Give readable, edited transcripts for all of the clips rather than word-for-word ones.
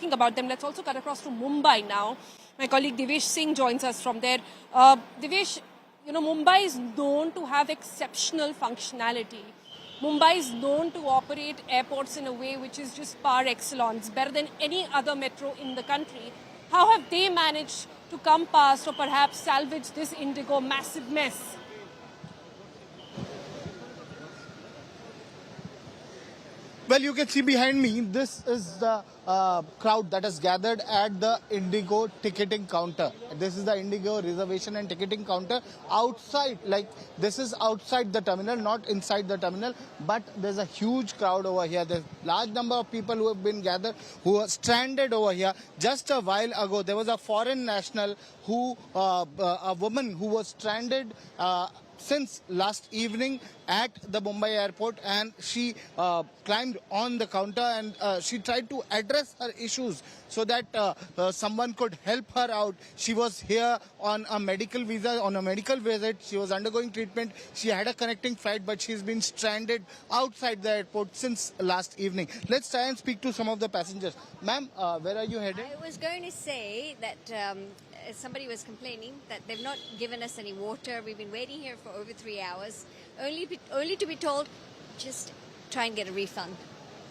talking about them, let's also cut across to Mumbai now. My colleague Devesh Singh joins us from there. Devesh, Mumbai is known to have exceptional functionality. Mumbai is known to operate airports in a way which is just par excellence, better than any other metro in the country. How have they managed to come past or perhaps salvage this Indigo massive mess? Well, you can see behind me, this is the crowd that has gathered at the Indigo ticketing counter. This is the Indigo reservation and ticketing counter outside, like this is outside the terminal, not inside the terminal, but there's a huge crowd over here. There's a large number of people who have been gathered, who are stranded over here. Just a while ago, there was a foreign national who, a woman who was stranded since last evening at the Mumbai airport, and she climbed on the counter and she tried to address her issues so that someone could help her out. She was here on a medical visa, on a medical visit. She was undergoing treatment. She had a connecting flight, but she's been stranded outside the airport since last evening. Let's try and speak to some of the passengers. Ma'am, where are you headed? I was going to say that somebody was complaining that they've not given us any water. We've been waiting here for over 3 hours, only to be told, just try and get a refund.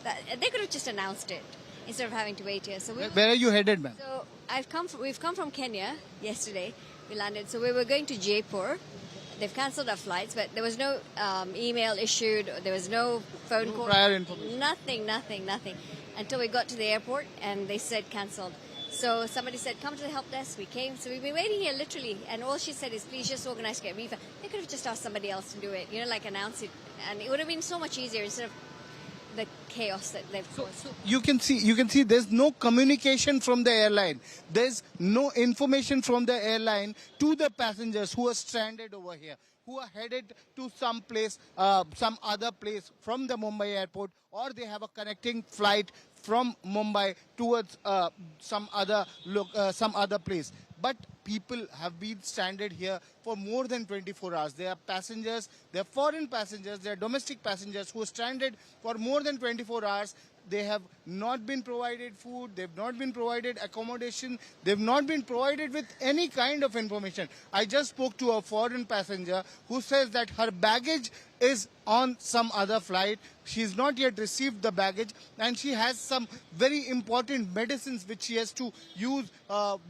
They could have just announced it instead of having to wait here. So where are you headed, ma'am? So we've come from Kenya yesterday. We landed, so we were going to Jaipur. They've cancelled our flights, but there was no email issued. There was no phone call. Prior information. Nothing until we got to the airport and they said cancelled. So somebody said, come to the help desk. We came. So we've been waiting here literally. And all she said is, please just organize to get a refund. They could have just asked somebody else to do it, like announce it. And it would have been so much easier instead of the chaos that they've caused. So you can see there's no communication from the airline. There's no information from the airline to the passengers who are stranded over here, who are headed to some place, some other place from the Mumbai airport, or they have a connecting flight from Mumbai towards some other place. But people have been stranded here for more than 24 hours. They are passengers, they are foreign passengers, they are domestic passengers who are stranded for more than 24 hours. They have not been provided food, they've not been provided accommodation, they've not been provided with any kind of information. I just spoke to a foreign passenger who says that her baggage is on some other flight. She's not yet received the baggage, and she has some very important medicines which she has to use,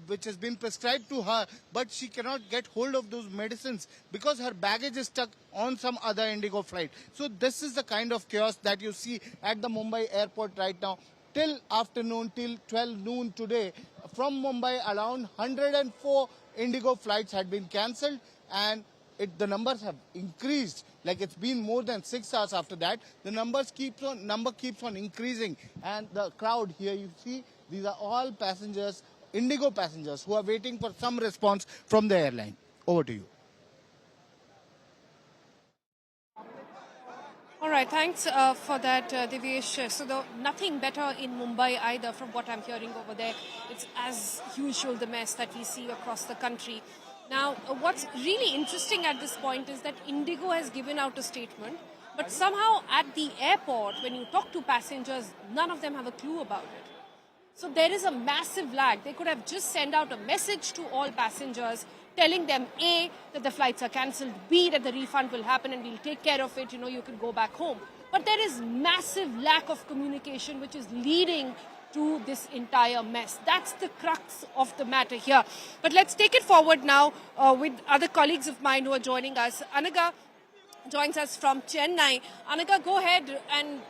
which has been prescribed to her, but she cannot get hold of those medicines because her baggage is stuck on some other Indigo flight. So this is the kind of chaos that you see at the Mumbai airport right now. Till afternoon, till 12 noon today, from Mumbai around 104 Indigo flights had been cancelled, and the numbers have increased. Like it's been more than 6 hours after that. The number keeps on increasing, and the crowd here, you see, these are all passengers, Indigo passengers, who are waiting for some response from the airline. Over to you. All right, thanks for that, Devesh. So nothing better in Mumbai either from what I'm hearing over there. It's as usual the mess that we see across the country. Now, what's really interesting at this point is that Indigo has given out a statement, but somehow at the airport, when you talk to passengers, none of them have a clue about it. So there is a massive lag. They could have just sent out a message to all passengers telling them, A, that the flights are cancelled, B, that the refund will happen and we'll take care of it, you can go back home. But there is massive lack of communication which is leading to this entire mess. That's the crux of the matter here. But let's take it forward now with other colleagues of mine who are joining us. Anaga joins us from Chennai. Anaga, go ahead, and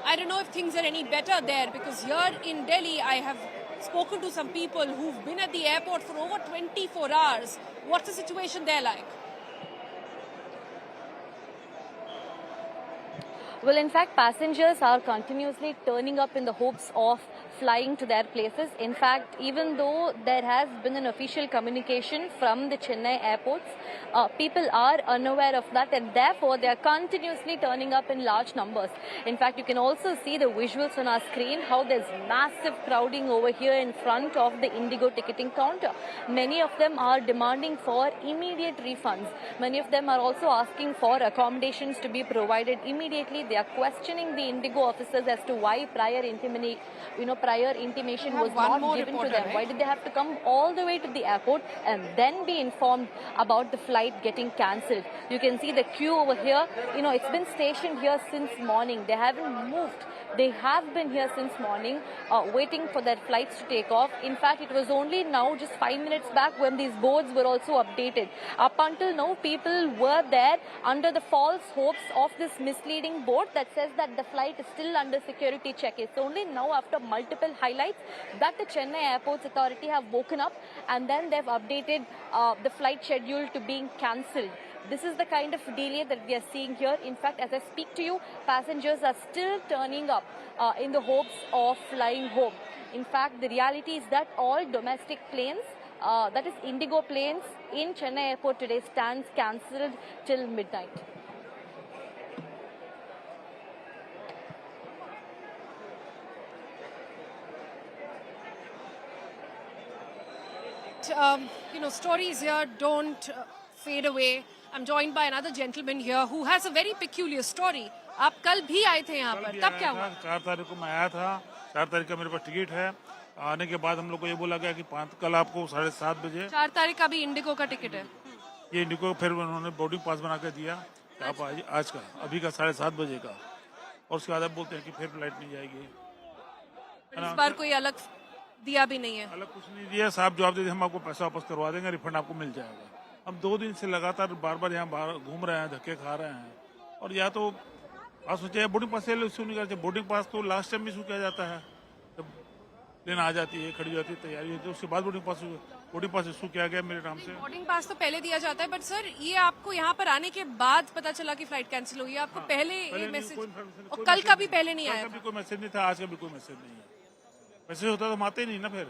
I don't know if things are any better there, because here in Delhi I have spoken to some people who've been at the airport for over 24 hours. What's the situation there like? Well, in fact, passengers are continuously turning up in the hopes of flying to their places. In fact, even though there has been an official communication from the Chennai airports, people are unaware of that, and therefore they are continuously turning up in large numbers. In fact, you can also see the visuals on our screen, how there's massive crowding over here in front of the Indigo ticketing counter. Many of them are demanding for immediate refunds. Many of them are also asking for accommodations to be provided immediately. They are questioning the Indigo officers as to why prior prior intimation have was one not more given to reporter, them? right? Why did they have to come all the way to the airport and then be informed about the flight getting cancelled? You can see the queue over here. You know, it's been stationed here since morning. They haven't moved. They have been here since morning, waiting for their flights to take off. In fact, it was only now, just 5 minutes back, when these boards were also updated. Up until now, people were there under the false hopes of this misleading board that says that the flight is still under security check. It's only now, after multiple highlights, that the Chennai Airports Authority have woken up, and then they've updated the flight schedule to being cancelled. This is the kind of delay that we are seeing here. In fact, as I speak to you, passengers are still turning up in the hopes of flying home. In fact, the reality is that all domestic planes, that is Indigo planes, in Chennai Airport today stands cancelled till midnight. Stories here don't fade away. I'm joined by another gentleman here who has a very peculiar story. आप कल भी आए थे यहाँ पर, तब क्या हुआ? 4 तारीख को मैं आया था। 4 तारीख का मेरे पास टिकट है। आने के बाद हम लोग को ये बोला गया कि कल आपको 7:30 बजे 4 तारीख का भी इंडिगो का टिकट है। ये इंडिको फिर उन्होंने बोर्डिंग पास बना के दिया। आप आज का अभी का 7:30 बजे का, और उसके बाद आप बोलते हैं कि फिर फ्लाइट नहीं जाएगी। इस बार कोई अलग दिया भी नहीं है। अलग कुछ नहीं दिया। साहब जवाब दे दिए, हम आपको पैसा वापस करवा देंगे, रिफंड आपको मिल जाएगा। हम 2 दिन से लगातार बार यहाँ बाहर घूम रहे हैं, धक्के खा रहे हैं, और या तो आप सोचे बोर्डिंग पास इशू नहीं करते। बोर्डिंग पास तो लास्ट टाइम इशू किया जाता है, जब प्लेन आ जाती है, खड़ी हो जाती है, तैयारी होती है, उसके बाद बोर्डिंग पास इशू किया गया मेरे नाम से। बोर्डिंग पास तो पहले दिया जाता है, बट सर ये आपको यहाँ पर आने के बाद पता चला कि फ्लाइट कैंसिल हुई है। आपको पहले ये मैसेज, और कल का भी पहले नहीं आया? कल कोई मैसेज नहीं था, आज का भी कोई मैसेज नहीं है। मैसेज होता तो हम आते ही नहीं ना, फिर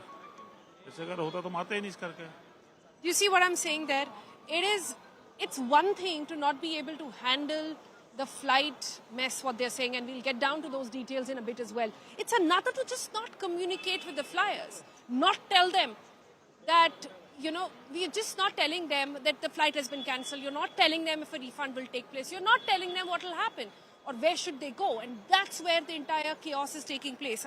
ऐसे अगर होता तो हम आते ही नहीं इस करके। You see what I'm saying there? It's one thing to not be able to handle the flight mess, what they're saying, and we'll get down to those details in a bit as well. It's another to just not communicate with the flyers, not tell them that, we're just not telling them that the flight has been cancelled. You're not telling them if a refund will take place. You're not telling them what will happen or where should they go. And that's where the entire chaos is taking place.